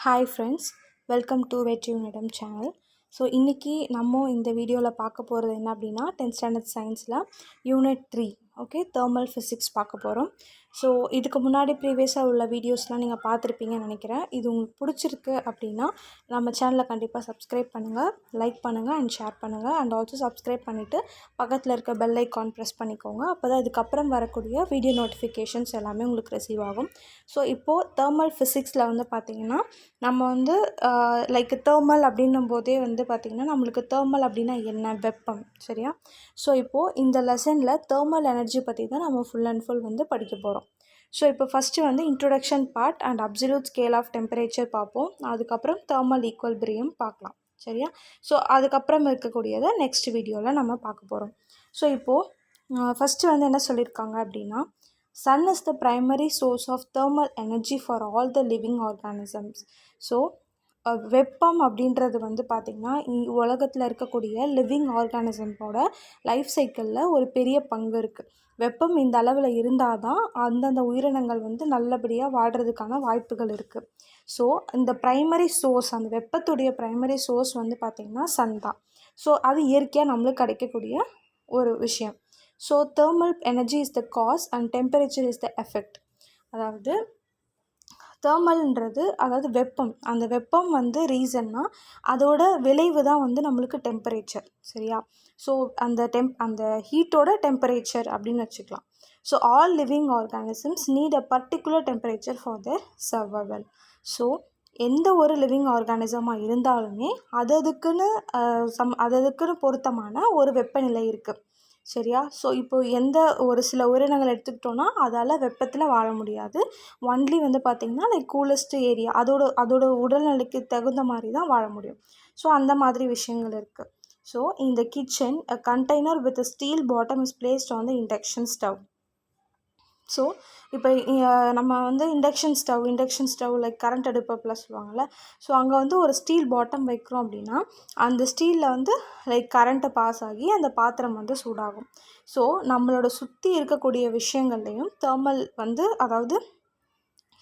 Hi friends, welcome to வெற்றி madam channel. So இன்றைக்கி நம்ம இந்த வீடியோவில் பார்க்க போகிறது என்ன அப்படின்னா 10th ஸ்டாண்டர்ட் சயின்ஸில் யூனிட் 3 ஓகே தெர்மல் ஃபிசிக்ஸ் பார்க்க போகிறோம். ஸோ இதுக்கு முன்னாடி ப்ரீவியஸாக உள்ள வீடியோஸ்லாம் நீங்கள் பார்த்துருப்பீங்கன்னு நினைக்கிறேன். இது உங்களுக்கு பிடிச்சிருக்கு அப்படின்னா நம்ம சேனலை கண்டிப்பாக சப்ஸ்கிரைப் பண்ணுங்கள், லைக் பண்ணுங்கள் அண்ட் ஷேர் பண்ணுங்கள். அண்ட் ஆல்சோ சப்ஸ்கிரைப் பண்ணிவிட்டு பக்கத்தில் இருக்க பெல் ஐக்கான் ப்ரெஸ் பண்ணிக்கோங்க. அப்போ தான் இதுக்கப்புறம் வரக்கூடிய வீடியோ நோட்டிஃபிகேஷன்ஸ் எல்லாமே உங்களுக்கு ரிசீவ் ஆகும். ஸோ இப்போது தெர்மல் ஃபிசிக்ஸில் வந்து பார்த்திங்கன்னா நம்ம வந்து லைக் தெர்மல் அப்படின்னும் போதே வந்து பார்த்திங்கன்னா நம்மளுக்கு தெர்மல் அப்படின்னா என்ன, வெப்பம், சரியா? ஸோ இப்போது இந்த லெசனில் தெர்மல் எனர்ஜி பற்றி தான் நம்ம ஃபுல் அண்ட் ஃபுல் வந்து படிக்க போகிறோம். ஸோ இப்போ ஃபஸ்ட்டு வந்து introduction part and absolute scale of temperature பார்ப்போம். அதுக்கப்புறம் தெர்மல் ஈக்குவலிபிரியம் பார்க்கலாம், சரியா? ஸோ அதுக்கப்புறம் இருக்கக்கூடியதை நெக்ஸ்ட் வீடியோவில் நம்ம பார்க்க போகிறோம். ஸோ இப்போது ஃபஸ்ட்டு வந்து என்ன சொல்லியிருக்காங்க அப்படின்னா Sun is the primary source of thermal energy for all the living organisms. So வெப்பம் அப்படின்றது வந்து பார்த்திங்கன்னா உலகத்தில் இருக்கக்கூடிய லிவிங் ஆர்கானிசமோட லைஃப் சைக்கிளில் ஒரு பெரிய பங்கு இருக்குது. வெப்பம் இந்த அளவில் இருந்தால் தான் அந்தந்த உயிரினங்கள் வந்து நல்லபடியாக வாழ்கிறதுக்கான வாய்ப்புகள் இருக்குது. ஸோ இந்த ப்ரைமரி சோர்ஸ், அந்த வெப்பத்துடைய ப்ரைமரி சோர்ஸ் வந்து பார்த்திங்கன்னா சன் தான். ஸோ அது இயற்கையாக நம்மளுக்கு கிடைக்கக்கூடிய ஒரு விஷயம். So thermal energy is the cause and temperature is the effect. அதாவது தெர்மல்ன்றது அதாவது வெப்பம், அந்த வெப்பம் வந்து ரீசன்னா அதோட விளைவு தான் வந்து நம்மளுக்கு டெம்பரேச்சர், சரியா? ஸோ அந்த ஹீட்டோட டெம்பரேச்சர் அப்படின்னு வச்சுக்கலாம். So all living organisms need a particular temperature for their survival. So எந்த ஒரு லிவிங் ஆர்கானிசமாக இருந்தாலுமே அதுக்குன்னு பொருத்தமான ஒரு வெப்பநிலை இருக்குது, சரியா? ஸோ இப்போது எந்த ஒரு சில உயிரினங்கள் எடுத்துக்கிட்டோன்னா அதால் வெப்பத்தில் வாழ முடியாது. ஒன்லி வந்து பார்த்திங்கன்னா லைக் கூலஸ்ட் ஏரியா அதோட உடல்நிலைக்கு தகுந்த மாதிரி தான் வாழ முடியும். ஸோ அந்த மாதிரி விஷயங்கள் இருக்குது. ஸோ இந்த kitchen a container with a steel bottom is placed on the induction stove. So இப்போ நம்ம வந்து இண்டக்ஷன் ஸ்டவ் லைக் கரண்ட் அடுப்பில் சொல்லுவாங்கள்ல. ஸோ அங்கே வந்து ஒரு ஸ்டீல் பாட்டம் வைக்கிறோம் அப்படின்னா அந்த ஸ்டீலில் வந்து லைக் கரண்ட்டை பாஸ் ஆகி அந்த பாத்திரம் வந்து சூடாகும். ஸோ நம்மளோட சுற்றி இருக்கக்கூடிய விஷயங்கள்லையும் தெர்மல் வந்து அதாவது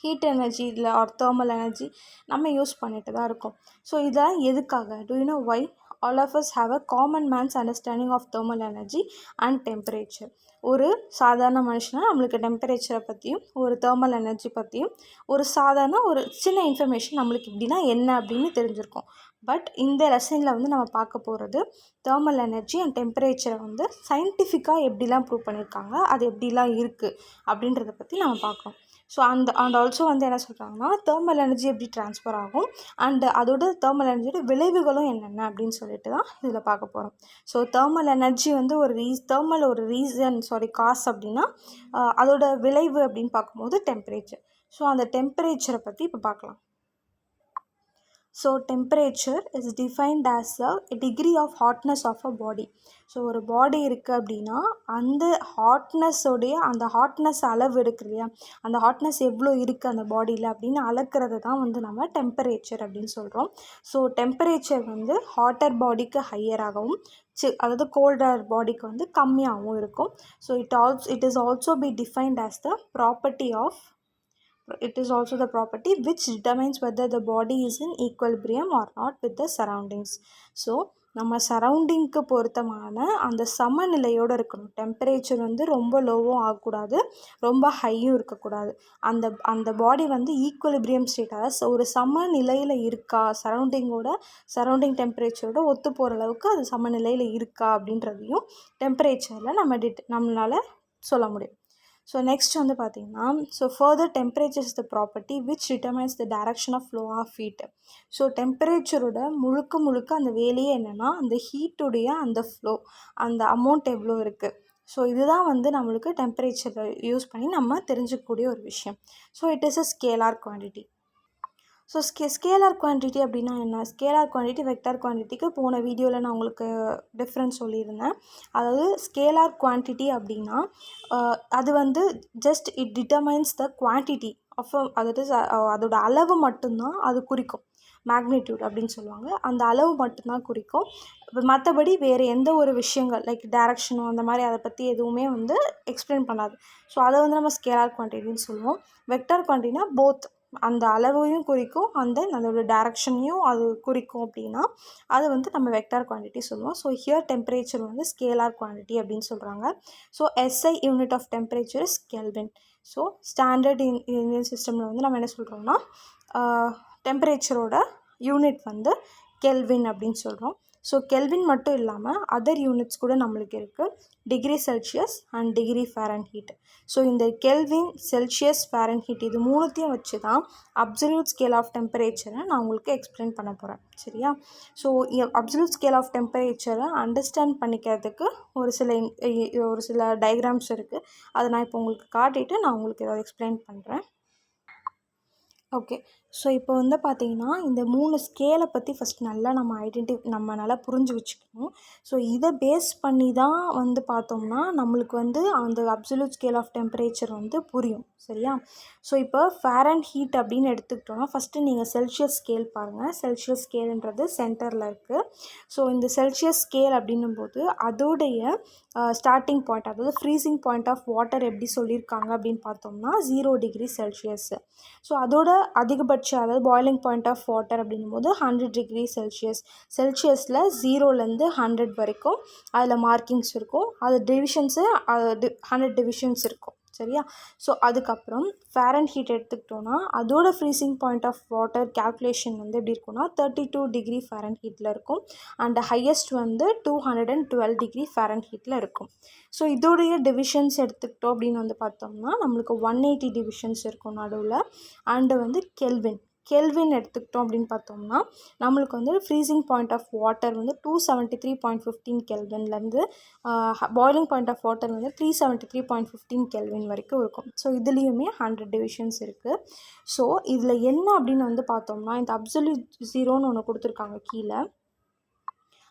ஹீட் எனர்ஜியில் ஆர் தெர்மல் எனர்ஜி நம்ம யூஸ் பண்ணிட்டு தான் இருக்கோம். ஸோ இதெல்லாம் எதுக்காக? Do you know why? All of us have a common man's understanding of thermal energy and temperature. ஒரு சாதாரண மனுஷனா நம்மளுக்கு டெம்பரேச்சரை பற்றியும் ஒரு தெர்மல் எனர்ஜி பற்றியும் ஒரு சின்ன இன்ஃபர்மேஷன் நம்மளுக்கு இப்படின்னா என்ன அப்படின்னு தெரிஞ்சிருக்கோம். பட் இந்த லெசனில் வந்து நம்ம பார்க்க போகிறது தெர்மல் எனர்ஜி அண்ட் டெம்பரேச்சரை வந்து சயின்டிஃபிக்காக எப்படிலாம் ப்ரூவ் பண்ணியிருக்காங்க, அது எப்படிலாம் இருக்குது அப்படின்றத பற்றி நம்ம பார்க்குறோம். ஸோ அண்ட் ஆல்சோ வந்து என்ன சொல்கிறாங்கன்னா தெர்மல் எனர்ஜி எப்படி ட்ரான்ஸ்ஃபர் ஆகும் அண்ட் அதோட தெர்மல் எனர்ஜியோட விளைவுகளும் என்னென்ன அப்படின்னு சொல்லிட்டு தான் இதில் பார்க்க போகிறோம். ஸோ தெர்மல் எனர்ஜி வந்து காஸ் அப்படின்னா அதோட விளைவு அப்படின்னு பார்க்கும்போது டெம்பரேச்சர். ஸோ அந்த டெம்பரேச்சரை பற்றி இப்போ பார்க்கலாம். So temperature is defined as a degree of hotness of a body. So ஒரு பாடி இருக்குது அப்படின்னா அந்த ஹாட்னஸ் அளவு இருக்குது இல்லையா, அந்த ஹாட்னஸ் எவ்வளோ இருக்குது அந்த பாடியில் அப்படின்னு அளக்கிறது தான் வந்து நம்ம டெம்பரேச்சர் அப்படின்னு சொல்கிறோம். ஸோ டெம்பரேச்சர் வந்து ஹாட்டர் பாடிக்கு ஹையராகவும் அதாவது கோல்டர் பாடிக்கு வந்து கம்மியாகவும் இருக்கும். So it is also be defined as the property which determines whether the body is in equilibrium or not with the surroundings. So நம்ம சரௌண்டிங்க்கு பொருத்தமான அந்த சமநிலையோடு இருக்கணும். டெம்பரேச்சர் வந்து ரொம்ப லோவும் ஆகக்கூடாது, ரொம்ப ஹையும் இருக்கக்கூடாது. அந்த பாடி வந்து ஈக்குவலிபிரியம் ஸ்டேட், அதாவது ஒரு சமநிலையில் இருக்கா, சரௌண்டிங் டெம்பரேச்சரோட ஒத்து போகிற அளவுக்கு அது சமநிலையில் இருக்கா அப்படின்றதையும் டெம்பரேச்சரில் நம்மளால் சொல்ல முடியும். ஸோ நெக்ஸ்ட் வந்து பார்த்திங்கன்னா further temperature is the property which determines the direction of flow of heat. So டெம்பரேச்சரோட முழுக்க அந்த வேலையே என்னென்னா அந்த ஹீட்டுடைய அந்த ஃப்ளோ, அந்த அமௌண்ட் எவ்வளோ இருக்குது. ஸோ இதுதான் வந்து நம்மளுக்கு டெம்பரேச்சரை யூஸ் பண்ணி நம்ம தெரிஞ்சுக்கக்கூடிய ஒரு விஷயம். So it is a scalar quantity. So scalar quantity அப்படின்னா என்ன? ஸ்கேலார் குவான்டிட்டி வெக்டார் குவான்டிட்டிக்கு போன வீடியோவில் நான் உங்களுக்கு டிஃப்ரென்ஸ் சொல்லியிருந்தேன். அதாவது ஸ்கேலார் குவான்டிட்டி அப்படின்னா அது வந்து just it determines the quantity of அதோட அளவு மட்டும்தான் அது குறிக்கும். மேக்னிடியூட் அப்படின்னு சொல்லுவாங்க, அந்த அளவு மட்டும்தான் குறிக்கும். மற்றபடி வேறு எந்த ஒரு விஷயங்கள் லைக் டைரக்ஷனோ அந்த மாதிரி அதை பற்றி எதுவுமே வந்து எக்ஸ்பிளைன் பண்ணாது. ஸோ அதை வந்து நம்ம ஸ்கேலார் குவான்டிட்டின்னு சொல்லுவோம். வெக்டார் குவான்டிட்டினா அந்த அளவையும் குறிக்கும், அதோட டைரக்ஷனையும் அது குறிக்கும் அப்படின்னா அது வந்து நம்ம வெக்டார் குவான்டிட்டி சொல்லுவோம். ஸோ ஹியர் டெம்பரேச்சர் வந்து ஸ்கேலார் குவான்டிட்டி அப்படின்னு சொல்கிறாங்க. So SI unit of temperature is kelvin. So standard Indian சிஸ்டமில் வந்து நம்ம என்ன சொல்கிறோம்னா டெம்பரேச்சரோட யூனிட் வந்து கெல்வின் அப்படின்னு சொல்கிறோம். ஸோ கெல்வின் மட்டும் இல்லாமல் அதர் யூனிட்ஸ் கூட நம்மளுக்கு இருக்குது, degree Celsius and degree Fahrenheit. So இந்த கெல்வின், செல்சியஸ், ஃபாரன்ஹீட் இது மூணுத்தையும் வச்சு தான் அப்சல்யூட் ஸ்கேல் ஆஃப் டெம்பரேச்சரை நான் உங்களுக்கு எக்ஸ்பிளைன் பண்ண போகிறேன். சரியா? ஸோ அப்சல்யூட் ஸ்கேல் ஆஃப் டெம்பரேச்சரை அண்டர்ஸ்டாண்ட் பண்ணிக்கிறதுக்கு ஒரு சில டயக்ராம்ஸ் இருக்குது. அதை நான் இப்போ உங்களுக்கு காட்டிட்டு நான் உங்களுக்கு ஏதாவது எக்ஸ்பிளைன் பண்ணுறேன். ஓகே. ஸோ இப்போ வந்து பார்த்திங்கன்னா இந்த 3 ஸ்கேலை பற்றி ஃபஸ்ட் நல்லா நம்ம நல்லா புரிஞ்சு வச்சுக்கணும். ஸோ இதை பேஸ் பண்ணி தான் வந்து பார்த்தோம்னா நம்மளுக்கு வந்து அந்த அப்சல்யூட் ஸ்கேல் ஆஃப் டெம்பரேச்சர் வந்து புரியும். சரியா? ஸோ இப்போ ஃபாரன்ஹீட் அப்படின்னு எடுத்துக்கிட்டோன்னா ஃபஸ்ட்டு நீங்கள் செல்சியஸ் ஸ்கேல் பாருங்கள். செல்சியஸ் ஸ்கேலுன்றது சென்டரில் இருக்குது. ஸோ இந்த செல்சியஸ் ஸ்கேல் அப்படின்னும்போது அதோடைய ஸ்டார்டிங் பாயிண்ட், அதாவது ஃப்ரீசிங் பாயிண்ட் ஆஃப் வாட்டர் எப்படி சொல்லியிருக்காங்க அப்படின்னு பார்த்தோம்னா 0 டிகிரி செல்சியஸ். ஸோ அதோட அதிகபட்ச, அதாவது பாய்லிங் பாயிண்ட் ஆஃப் வாட்டர் அப்படிங்கும்போது 100 டிகிரி செல்சியஸ். செல்சியஸில் 0லேருந்து 100 வரைக்கும் அதில் மார்க்கிங்ஸ் இருக்கும். அது டிவிஷன்ஸு 100 டிவிஷன்ஸ் இருக்கும். சரியா? ஸோ அதுக்கப்புறம் ஃபாரன்ஹீட் எடுத்துக்கிட்டோன்னா அதோட freezing point of water calculation வந்து எப்படி இருக்குன்னா 32 டிகிரி ஃபாரன்ஹீட்டில் இருக்கும். அண்ட் ஹையஸ்ட் வந்து 212 டிகிரி ஃபாரன்ஹீட்டில் இருக்கும். ஸோ இதோடைய டிவிஷன்ஸ் எடுத்துக்கிட்டோம் அப்படின்னு வந்து பார்த்தோம்னா நம்மளுக்கு 180 டிவிஷன்ஸ் இருக்கும் நடுவில். அண்டு வந்து கெல்வின் எடுத்துக்கிட்டோம் அப்படின்னு பார்த்தோம்னா நம்மளுக்கு வந்து ஃப்ரீசிங் பாயிண்ட் ஆஃப் வாட்டர் வந்து 273.15 கெல்வின்லேருந்து பாய்லிங் பாயிண்ட் ஆஃப் வாட்டர் வந்து 373.15 கெல்வின் வரைக்கும் இருக்கும். ஸோ இதுலேயுமே 100 டிவிஷன்ஸ் இருக்குது. ஸோ இதில் என்ன அப்படின்னு வந்து பார்த்தோம்னா இந்த அப்சல்யூட் ஜீரோன்னு ஒன்று கொடுத்துருக்காங்க கீழே.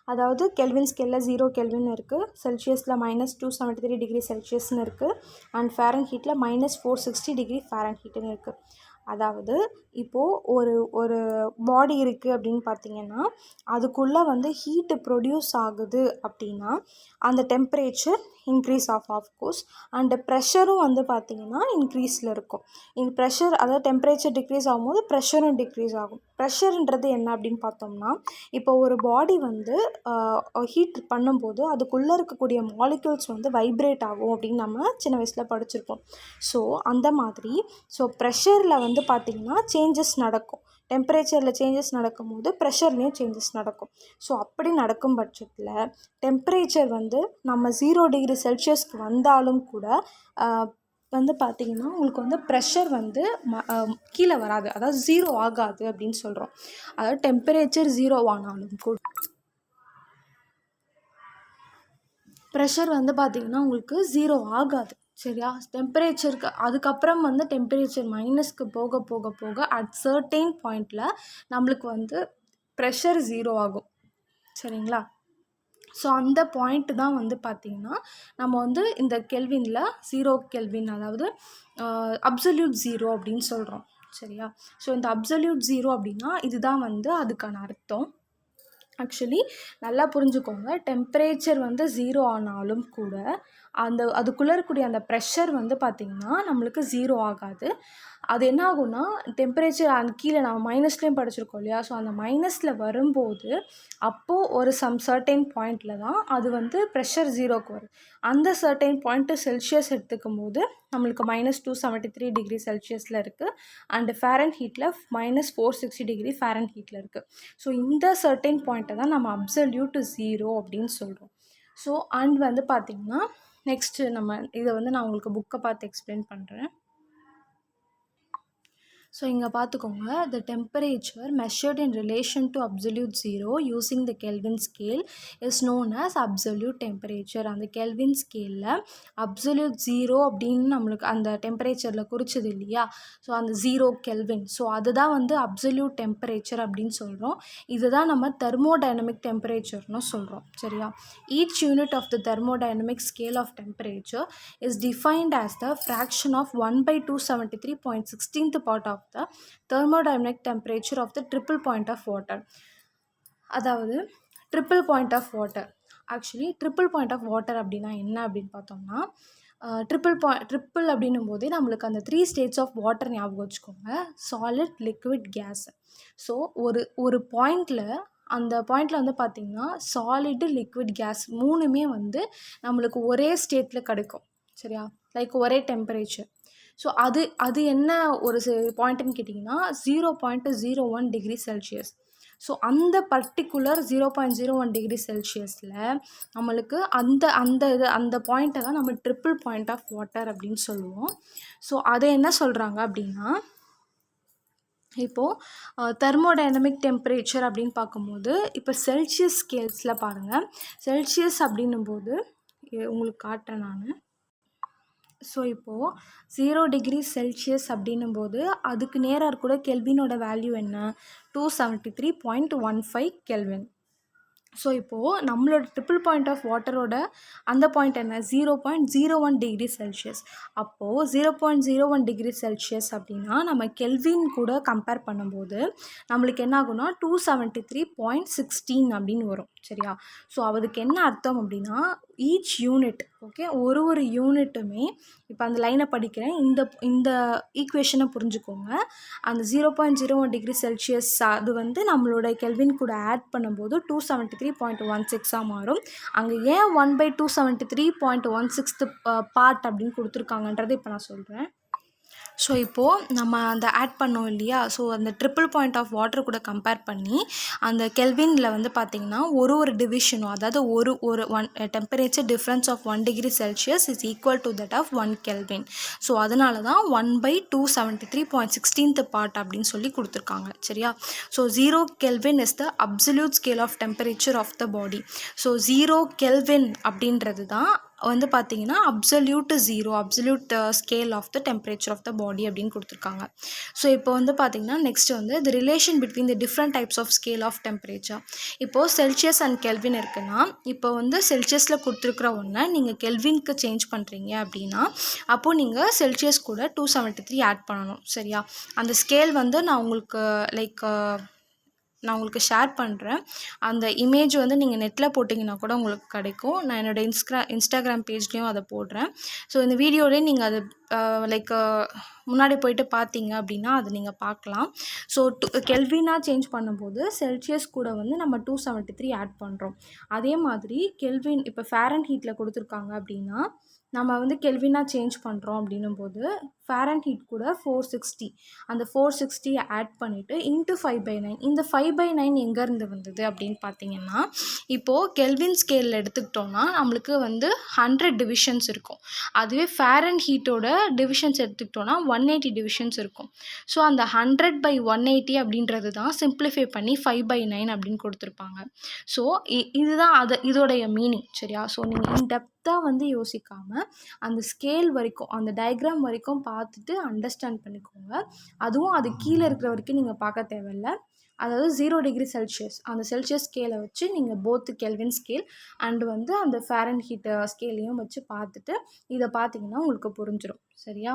அதாவது கெல்வின் ஸ்கேலில் 0 கெல்வின் இருக்குது, செல்சியஸில் -273 டிகிரி செல்சியஸ்னு இருக்குது, அண்ட் ஃபாரன்ஹீட்டில் -460 டிகிரி ஃபாரன்ஹீட்டுன்னு இருக்குது. அதாவது இப்போது ஒரு பாடி இருக்குது அப்படின்னு பார்த்திங்கன்னா அதுக்குள்ளே வந்து ஹீட்டு ப்ரொடியூஸ் ஆகுது அப்படின்னா அந்த டெம்பரேச்சர் இன்க்ரீஸ் ஆஃப்கோர்ஸ். அண்டு ப்ரெஷரும் வந்து பார்த்திங்கன்னா இன்க்ரீஸில் இருக்கும். இந்த ப்ரெஷர், அதாவது டெம்பரேச்சர் டிக்ரீஸ் ஆகும்போது ப்ரெஷரும் டிக்ரீஸ் ஆகும். ப்ரெஷருன்றது என்ன அப்படின்னு பார்த்தோம்னா இப்போ ஒரு பாடி வந்து ஹீட் பண்ணும்போது அதுக்குள்ளே இருக்கக்கூடிய மாலிக்யூல்ஸ் வந்து வைப்ரேட் ஆகும் அப்படின்னு நம்ம சின்ன வயசில் படிச்சிருப்போம். ஸோ அந்த மாதிரி ப்ரெஷரில் வந்து பார்த்திங்கன்னா சேஞ்சஸ் நடக்கும். டெம்பரேச்சரில் சேஞ்சஸ் நடக்கும்போது ப்ரெஷர்லேயும் சேஞ்சஸ் நடக்கும். ஸோ அப்படி நடக்கும் பட்சத்தில் டெம்பரேச்சர் வந்து நம்ம 0 டிகிரி செல்சியஸ்க்கு வந்தாலும் கூட வந்து பார்த்திங்கன்னா உங்களுக்கு வந்து ப்ரெஷர் வந்து கீழே வராது, அதாவது 0 ஆகாது அப்படின்னு சொல்கிறோம். அதாவது டெம்பரேச்சர் 0 ஆனாலும் கூட ப்ரெஷர் வந்து பார்த்திங்கன்னா உங்களுக்கு 0 ஆகாது. சரியா? டெம்பரேச்சருக்கு அதுக்கப்புறம் வந்து டெம்பரேச்சர் மைனஸ்க்கு போக போக போக அட் சர்டெயின் பாயிண்டில் நம்மளுக்கு வந்து ப்ரெஷர் 0 ஆகும். சரிங்களா? ஸோ அந்த பாயிண்ட்டு தான் வந்து பார்த்திங்கன்னா நம்ம வந்து இந்த கெல்வினில் 0 கெல்வின், அதாவது அப்சல்யூட் 0 அப்படின்னு சொல்கிறோம். சரியா? ஸோ இந்த அப்சல்யூட் 0 அப்படின்னா இதுதான் வந்து அதுக்கான அர்த்தம். ஆக்சுவலி நல்லா புரிஞ்சுக்கோங்க, டெம்பரேச்சர் வந்து 0 ஆனாலும் கூட அதுக்குள்ளே இருக்கக்கூடிய அந்த ப்ரெஷர் வந்து பார்த்திங்கன்னா நம்மளுக்கு 0 ஆகாது. அது என்ன ஆகும்னா டெம்பரேச்சர் அந்த கீழே நம்ம மைனஸ்லேயும் படிச்சிருக்கோம் இல்லையா? ஸோ அந்த மைனஸில் வரும்போது அப்போது ஒரு சர்டெயின் பாயிண்டில் தான் அது வந்து ப்ரெஷர் 0க்கு வரும். அந்த சர்டெயின் பாயிண்ட்டு செல்சியஸ் எடுத்துக்கும் போது நம்மளுக்கு -273 டிகிரி செல்சியஸில் இருக்குது. அண்டு ஃபாரன்ஹீட்டில் -460 டிகிரி ஃபாரன்ஹீட்டில் இருக்குது. ஸோ இந்த சர்டெயின் பாயிண்ட்டை தான் நம்ம அப்சல்யூட் 0 அப்படின்னு சொல்கிறோம். ஸோ அண்ட் வந்து பார்த்திங்கன்னா நெக்ஸ்ட்டு நம்ம இதை வந்து நான் உங்களுக்கு புக்கை பார்த்து எக்ஸ்பிளைன் பண்ணுறேன். ஸோ இங்கே பார்த்துக்கோங்க, த temperature measured in relation to absolute 0 using the kelvin scale is known as absolute temperature. அந்த கெல்வின் ஸ்கேலில் அப்சல்யூட் 0 அப்படின்னு நம்மளுக்கு அந்த டெம்பரேச்சரில் குறிச்சது இல்லையா? ஸோ அந்த 0 கெல்வின், ஸோ அதுதான் வந்து அப்சல்யூட் டெம்பரேச்சர் அப்படின்னு சொல்கிறோம். இதுதான் நம்ம தெர்மோடைனமிக் டெம்பரேச்சர்னு சொல்கிறோம். சரியா? Each unit of the thermodynamic scale of temperature is defined as the fraction of 1/273.16th part of the thermodynamic temperature of the triple point of water. அதாவது triple point of water, actually triple point of water அப்படின்னா என்ன அப்படின்னு பார்த்தோம்னா triple அப்படின்னும் போதே நம்மளுக்கு அந்த 3 states of water ஞாபகம் வச்சுக்கோங்க. Solid, liquid, case. ஸோ ஒரு பாயிண்டில் அந்த பாயிண்டில் வந்து பார்த்திங்கன்னா சாலிடு, லிக்விட், கேஸ் 3மே வந்து நம்மளுக்கு ஒரே ஸ்டேட்டில் கிடைக்கும். சரியா? லைக் ஒரே டெம்பரேச்சர். ஸோ அது என்ன ஒரு பாயிண்ட்டுன்னு கேட்டிங்கன்னா 0.01 டிகிரி செல்சியஸ். ஸோ அந்த பர்டிகுலர் 0.01 டிகிரி செல்சியஸில் நம்மளுக்கு அந்த பாயிண்ட்டை தான் நம்ம ட்ரிப்பிள் பாயிண்ட் ஆஃப் வாட்டர் அப்படின்னு சொல்லுவோம். ஸோ அதை என்ன சொல்கிறாங்க அப்படின்னா, இப்போது தெர்மோடைனமிக் டெம்பரேச்சர் அப்படின்னு பார்க்கும்போது இப்போ செல்சியஸ் ஸ்கேல்ஸில் பாருங்கள். செல்சியஸ் அப்படின்னும்போது உங்களுக்கு காட்டுறேன் நான். ஸோ இப்போது 0 டிகிரி செல்சியஸ் அப்படின்னும்போது அதுக்கு நேராக கூட கெல்வினோட வேல்யூ என்ன? 273.15 கெல்வின். ஸோ இப்போது நம்மளோட ட்ரிப்பிள் பாயிண்ட் ஆஃப் வாட்டரோட அந்த பாயிண்ட் என்ன? 0.01 டிகிரி செல்சியஸ். அப்போது 0.01 டிகிரி செல்சியஸ் அப்படின்னா நம்ம கெல்வின் கூட கம்பேர் பண்ணும்போது நம்மளுக்கு என்ன ஆகும்னா 273.16 அப்படின்னு வரும். சரியா? ஸோ அதுக்கு என்ன அர்த்தம் அப்படின்னா ஈச் யூனிட், ஓகே, ஒரு யூனிட்டுமே இப்போ அந்த லைனை படிக்கிறேன். இந்த ஈக்குவேஷனை புரிஞ்சுக்கோங்க. அந்த 0.01 டிகிரி செல்சியஸ் அது வந்து நம்மளோட கெல்வின் கூட ஆட் பண்ணும்போது 273.16 மாறும். அங்கே ஏன் 1/273.16 பார்ட் அப்படின்னு கொடுத்துருக்காங்கன்றது இப்போ நான் சொல்கிறேன். ஸோ இப்போது நம்ம அந்த ஆட் பண்ணோம் இல்லையா? ஸோ அந்த ட்ரிப்பிள் பாயிண்ட் ஆஃப் வாட்டர் கூட கம்பேர் பண்ணி அந்த கெல்வினில் வந்து பார்த்திங்கன்னா ஒரு டிவிஷனும், அதாவது ஒரு temperature difference of 1 degree Celsius is equal to that of 1 Kelvin. So அதனால தான் 1/273.16 பார்ட் அப்படின்னு சொல்லி கொடுத்துருக்காங்க. சரியா? So 0 Kelvin is the absolute scale of temperature of the body. So 0 Kelvin அப்படின்றது தான் வந்து பார்த்திங்கன்னா absolute scale of the temperature of the body அப்படின்னு கொடுத்துருக்காங்க. ஸோ இப்போ வந்து பார்த்திங்கன்னா நெக்ஸ்ட் வந்து the relation between the different types of scale of temperature. இப்போது செல்சியஸ் அண்ட் கெல்வின் இருக்குன்னா இப்போ வந்து செல்சியஸில் கொடுத்துருக்குற ஒன்றை நீங்கள் கெல்வினுக்கு சேஞ்ச் பண்ணுறீங்க அப்படின்னா அப்போது நீங்கள் செல்சியஸ் கூட 273 ஆட் பண்ணணும். சரியா? அந்த ஸ்கேல் வந்து நான் உங்களுக்கு ஷேர் பண்ணுறேன். அந்த இமேஜ் வந்து நீங்கள் நெட்டில் போட்டிங்கன்னா கூட உங்களுக்கு கிடைக்கும். நான் என்னோடய இன்ஸ்டாகிராம் பேஜ்லேயும் அதை போடுறேன். ஸோ இந்த வீடியோலேயே நீங்கள் அது முன்னாடி போயிட்டு பார்த்தீங்க அப்படின்னா அது நீங்கள் பார்க்கலாம். ஸோ கெல்வினாக சேஞ்ச் பண்ணும்போது செல்சியஸ் கூட வந்து நம்ம 273 ஆட் பண்ணுறோம். அதே மாதிரி கெல்வின் இப்போ ஃபேரன் ஹீட்டில் கொடுத்துருக்காங்க அப்படின்னா நம்ம வந்து கெல்வினாக சேஞ்ச் பண்ணுறோம் அப்படின்னும் போது ஃபேரன் ஹீட் கூட 460 அந்த 460 ஆட் பண்ணிவிட்டு இன்ட்டு 5/9. இந்த 5/9 எங்கேருந்து வந்தது அப்படின்னு பார்த்தீங்கன்னா இப்போது கெல்வின் ஸ்கேலில் எடுத்துக்கிட்டோன்னா நம்மளுக்கு வந்து 100 டிவிஷன்ஸ் இருக்கும். அதுவே ஃபேரன் ஹீட்டோட டிவிஷன்ஸ் எடுத்துக்கிட்டோன்னா 180 டிவிஷன்ஸ் இருக்கும். ஸோ அந்த 100/180 அப்படின்றது தான் சிம்பிளிஃபை பண்ணி 5/9 அப்படின்னு கொடுத்துருப்பாங்க. ஸோ இதுதான் இதோடைய மீனிங். சரியா? ஸோ நீங்கள் இன்டெப்த்தாக வந்து யோசிக்காமல் அந்த ஸ்கேல் வரைக்கும் அந்த டயக்ராம் வரைக்கும் பார்த்துட்டு அண்டர்ஸ்டாண்ட் பண்ணிக்கோங்க. அதுவும் அது கீழே இருக்கிற வரைக்கும் நீங்கள் பார்க்க தேவையில்லை. அதாவது 0 டிகிரி செல்சியஸ் அந்த செல்சியஸ் ஸ்கேலை வச்சு நீங்கள் போத்து கெல்வின் ஸ்கேல் அண்டு வந்து அந்த ஃபேரன் ஹீட் ஸ்கேலையும் வச்சு பார்த்துட்டு இதை பார்த்தீங்கன்னா உங்களுக்கு புரிஞ்சிடும். சரியா?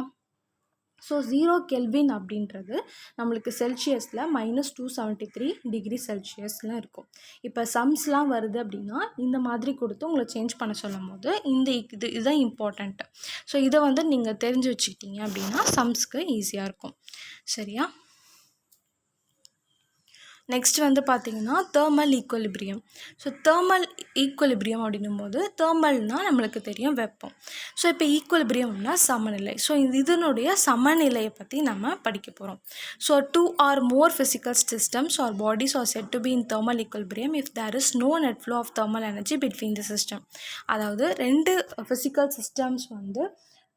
ஸோ 0 கெல்வின் அப்படின்றது நம்மளுக்கு செல்சியஸில் -273 டிகிரி செல்சியஸில் இருக்கும். இப்போ சம்ஸ்லாம் வருது அப்படின்னா இந்த மாதிரி கொடுத்து உங்களை சேஞ்ச் பண்ண சொல்லும் போது இதுதான் இம்பார்ட்டண்ட்டு. ஸோ இதை வந்து நீங்கள் தெரிஞ்சு வச்சுக்கிட்டீங்க அப்படின்னா சம்ஸ்க்கு ஈஸியாக இருக்கும். சரியா? நெக்ஸ்ட் வந்து பார்த்திங்கன்னா thermal equilibrium. So thermal equilibrium அப்படின்னும் போது தேர்மல்னால் நம்மளுக்கு தெரியும் வெப்பம். ஸோ இப்போ ஈக்குவலிபிரியம் அப்படின்னா சமநிலை. ஸோ இதனுடைய சமநிலையை பற்றி நம்ம படிக்க போகிறோம். So 2 or more physical systems or bodies are said to be in thermal equilibrium if there is no net flow of thermal energy between the system. அதாவது 2 physical systems வந்து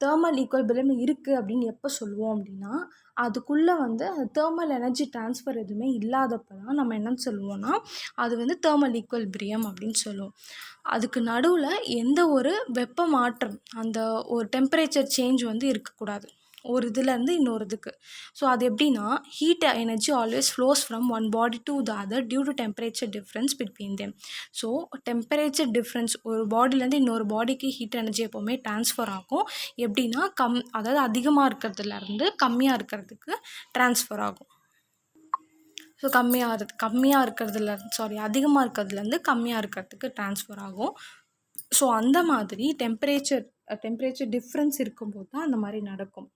தேர்மல் ஈக்குவலிபிரியம் இருக்குது அப்படின்னு எப்போ சொல்லுவோம் அப்படின்னா அதுக்குள்ளே வந்து அந்த தேர்மல் எனர்ஜி ட்ரான்ஸ்ஃபர் எதுவுமே இல்லாதப்போ தான் நம்ம என்னன்னு சொல்லுவோம்னா அது வந்து தேர்மல் ஈக்குவலிபிரியம் அப்படின்னு சொல்லுவோம். அதுக்கு நடுவில் எந்த ஒரு வெப்ப மாற்றம் அந்த ஒரு டெம்பரேச்சர் சேஞ்ச் வந்து இருக்கக்கூடாது ஒரு இதுலேருந்து இன்னொரு இதுக்கு. ஸோ அது எப்படின்னா heat energy always flows from one body to the other due to temperature difference between them. So temperature difference ஒரு பாடியிலேருந்து இன்னொரு பாடிக்கு ஹீட் எனர்ஜி எப்போவுமே ட்ரான்ஸ்ஃபர் ஆகும். எப்படின்னா அதாவது அதிகமாக இருக்கிறதுலேருந்து கம்மியாக இருக்கிறதுக்கு ட்ரான்ஸ்ஃபர் ஆகும். ஸோ அதிகமாக இருக்கிறதுலேருந்து கம்மியாக இருக்கிறதுக்கு ட்ரான்ஸ்ஃபர் ஆகும். ஸோ அந்த மாதிரி டெம்பரேச்சர் டெம்பரேச்சர் டிஃப்ரென்ஸ் இருக்கும்போது தான் அந்த மாதிரி நடக்கும்.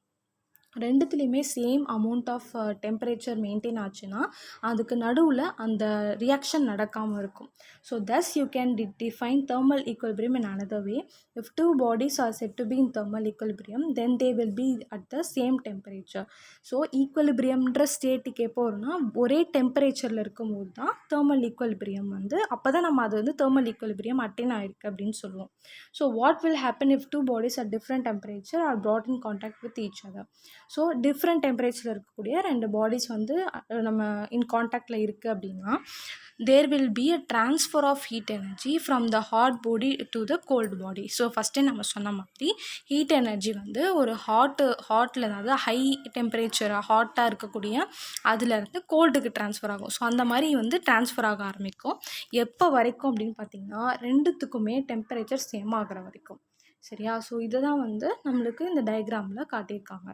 ரெண்டுத்துலேயுமே same amount of temperature maintain ஆச்சுன்னா அதுக்கு நடுவில் அந்த ரியாக்ஷன் நடக்காமல் இருக்கும். So thus you can define thermal equilibrium in another way. If two bodies are said to be in thermal equilibrium, then they will be at the same temperature. So ஈக்குவலிபிரியம்ன்ற ஸ்டேட்டுக்கு எப்போ வரும்னா ஒரே டெம்பரேச்சரில் இருக்கும்போது தான் தேர்மல் ஈக்குவலிபிரியம் வந்து அப்போ தான் நம்ம அது வந்து தேர்மல் ஈக்குவலிபிரியம் அட்டைன் ஆகிருக்கு அப்படின்னு சொல்லுவோம். So what will happen if two bodies at different temperature are brought in contact with each other. So different டெம்பரேச்சரில் இருக்கக்கூடிய ரெண்டு பாடிஸ் வந்து நம்ம இன் காண்டாக்டில் இருக்குது அப்படின்னா there will be a transfer of heat energy from the hot body to the cold body. So ஃபஸ்ட்டே நம்ம சொன்ன மாதிரி ஹீட் எனர்ஜி வந்து ஒரு ஹாட்டில் அதாவது ஹை டெம்பரேச்சர் ஹாட்டாக இருக்கக்கூடிய அதுலேருந்து கோல்டுக்கு ட்ரான்ஸ்ஃபர் ஆகும். ஸோ அந்த மாதிரி வந்து ட்ரான்ஸ்ஃபர் ஆக ஆரம்பிக்கும். எப்போ வரைக்கும் அப்படின்னு பார்த்திங்கன்னா ரெண்டுத்துக்குமே டெம்பரேச்சர் சேம் ஆகிற வரைக்கும். சரியா? ஸோ இதை தான் வந்து நம்மளுக்கு இந்த டயக்ராமில் காட்டியிருக்காங்க.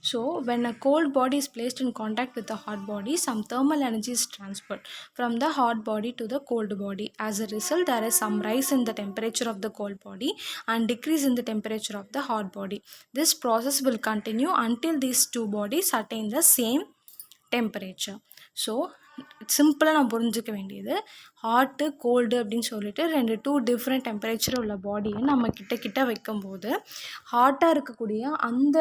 So when a cold body is placed in contact with a hot body, some thermal energy is transferred from the hot body to the cold body. As a result, there is some rise in the temperature of the cold body and decrease in the temperature of the hot body. This process will continue until these two bodies attain the same temperature. So சிம்பிளாக நான் புரிஞ்சிக்க வேண்டியது hot gold அப்படின்னு சொல்லிட்டு two different temperature உள்ள பாடியை நம்ம கிட்ட வைக்கும்போது ஹாட்டாக இருக்கக்கூடிய அந்த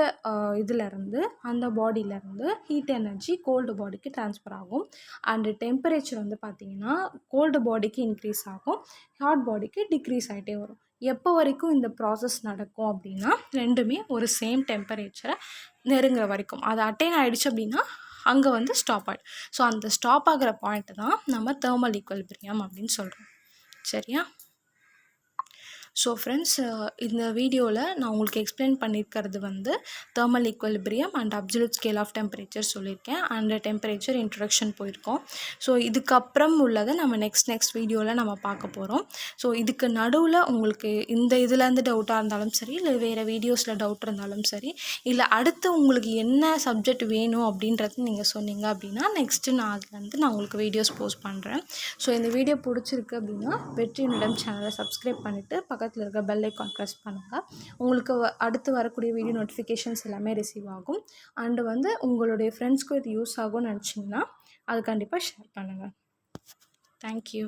இதிலேருந்து அந்த பாடியிலேருந்து ஹீட் எனர்ஜி கோல்டு பாடிக்கு ட்ரான்ஸ்ஃபர் ஆகும். அண்டு டெம்பரேச்சர் வந்து பார்த்திங்கன்னா கோல்டு பாடிக்கு இன்க்ரீஸ் ஆகும், ஹாட் பாடிக்கு டிக்ரீஸ் ஆகிட்டே வரும். எப்போ வரைக்கும் இந்த ப்ராசஸ் நடக்கும் அப்படின்னா ரெண்டுமே ஒரு சேம் டெம்பரேச்சரை நெருங்குற வரைக்கும். அது அட்டைன் ஆகிடுச்சு அப்படின்னா அங்கே வந்து ஸ்டாப் ஆகிடும். ஸோ அந்த ஸ்டாப் ஆகிற பாயிண்ட்டு தான் நம்ம தேர்மல் ஈக்குவலிபிரியம் அப்படின்னு சொல்கிறோம். சரியா? ஸோ ஃப்ரெண்ட்ஸ், இந்த வீடியோவில் நான் உங்களுக்கு எக்ஸ்பிளைன் பண்ணியிருக்கிறது வந்து thermal equilibrium and absolute scale of temperature சொல்லியிருக்கேன். அண்ட் டெம்பரேச்சர் இன்ட்ரடக்ஷன் போயிருக்கோம். ஸோ இதுக்கப்புறம் உள்ளதை நம்ம நெக்ஸ்ட் வீடியோவில் நம்ம பார்க்க போகிறோம். ஸோ இதுக்கு நடுவில் உங்களுக்கு இந்த இதுலேருந்து டவுட்டாக இருந்தாலும் சரி, இல்லை வேறு வீடியோஸில் டவுட் இருந்தாலும் சரி, இல்லை அடுத்து உங்களுக்கு என்ன சப்ஜெக்ட் வேணும் அப்படின்றது நீங்கள் சொன்னீங்க அப்படின்னா நெக்ஸ்ட்டு நான் அதுலேருந்து நான் உங்களுக்கு வீடியோஸ் போஸ்ட் பண்ணுறேன். ஸோ இந்த வீடியோ பிடிச்சிருக்கு அப்படின்னா வெற்றியுனிடம் சேனலை சப்ஸ்கிரைப் பண்ணிவிட்டு பக்கத்தில் இருக்க பெல் ஐக்கான் ப்ரெஸ் பண்ணுங்கள். உங்களுக்கு அடுத்து வரக்கூடிய வீடியோ நோட்டிஃபிகேஷன்ஸ் எல்லாமே ரிசீவ் ஆகும். அண்டு வந்து உங்களுடைய ஃப்ரெண்ட்ஸ்க்கு இது யூஸ் ஆகும்னு நினச்சிங்கன்னா அது கண்டிப்பாக ஷேர் பண்ணுங்கள். தேங்க்யூ.